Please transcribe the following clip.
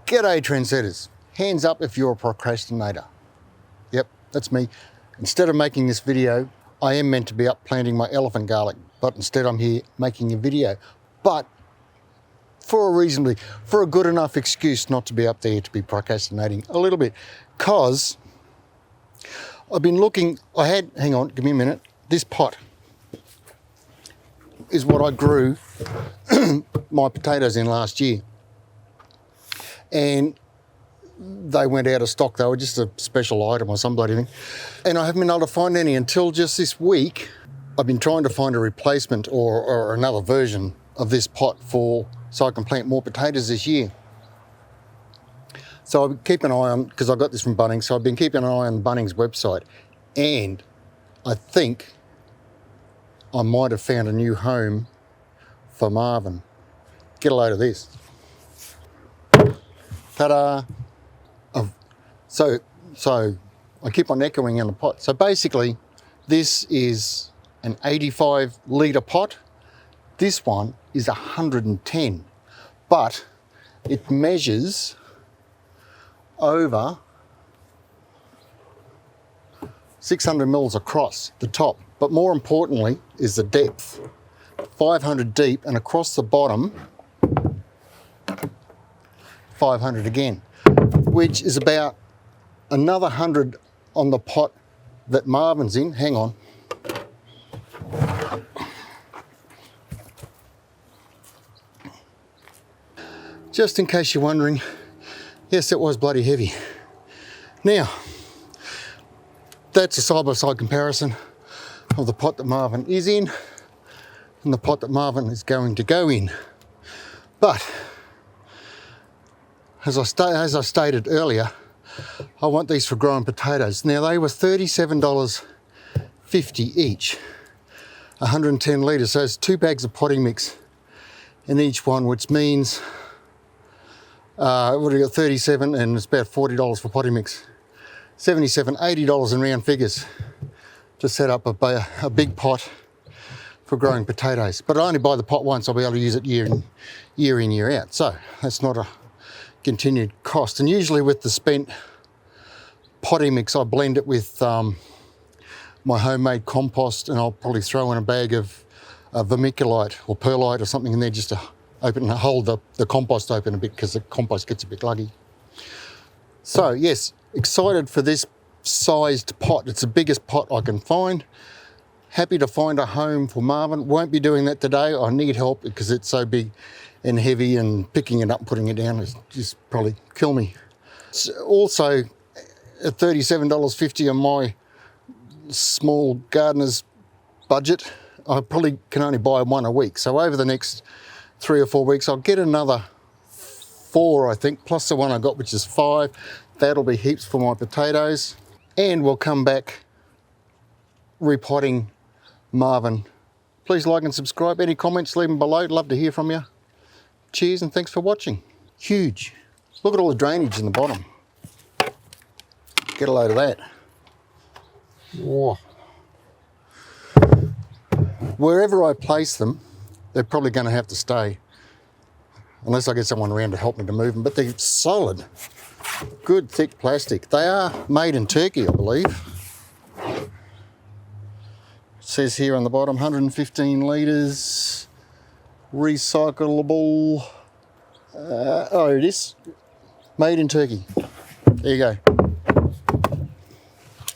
G'day trendsetters. Hands up if you're a procrastinator. Yep, that's me. Instead of making this video, I am meant to be up planting my elephant garlic, but instead I'm here making a video. But for a good enough excuse not to be up there, to be procrastinating a little bit. Cause I've been looking, hang on, give me a minute. This pot is what I grew my potatoes in last year. And they went out of stock. They were just a special item or some bloody thing. And I haven't been able to find any until just this week. I've been trying to find a replacement or another version of this pot so I can plant more potatoes this year. So I've been keeping an eye on, because I got this from Bunnings, so I've been keeping an eye on Bunnings' website. And I think I might have found a new home for Marvin. Get a load of this. Ta-da! So I keep on echoing in the pot. So basically, this is an 85 litre pot. This one is 110, but it measures over 600 mils across the top. But more importantly is the depth, 500 deep, and across the bottom, 500 again, which is about another 100 on the pot that Marvin's in. Hang on. Just in case you're wondering, yes, it was bloody heavy. Now, that's a side-by-side comparison of the pot that Marvin is in and the pot that Marvin is going to go in. But as I stated earlier, I want these for growing potatoes. Now, they were $37.50 each, 110 litres. So it's 2 bags of potting mix in each one, which means what do you got, 37, and it's about $40 for potting mix. $77, $80 in round figures to set up a big pot for growing potatoes. But I only buy the pot once. I'll be able to use it year in, year out. So that's not a continued cost. And usually with the spent potting mix, I blend it with my homemade compost, and I'll probably throw in a bag of vermiculite or perlite or something in there just to hold the compost open a bit, because the compost gets a bit luggy. So yes, excited for this sized pot. It's the biggest pot I can find. Happy to find a home for Marvin. Won't be doing that today. I need help because it's so big and heavy, and picking it up and putting it down is just probably kill me. Also, at $37.50 on my small gardener's budget, I probably can only buy one a week. So over the next 3 or 4 weeks, I'll get another 4, I think, plus the one I got, which is 5. That'll be heaps for my potatoes. And we'll come back repotting Marvin. Please like and subscribe. Any comments, leave them below. Love to hear from you. Cheers and thanks for watching. Huge. Look at all the drainage in the bottom. Get a load of that. Whoa. Wherever I place them, they're probably going to have to stay, unless I get someone around to help me to move them. But they're solid, good thick plastic. They are made in Turkey, I believe. It says here on the bottom, 115 litres, recyclable. Oh, it is made in Turkey. There you go.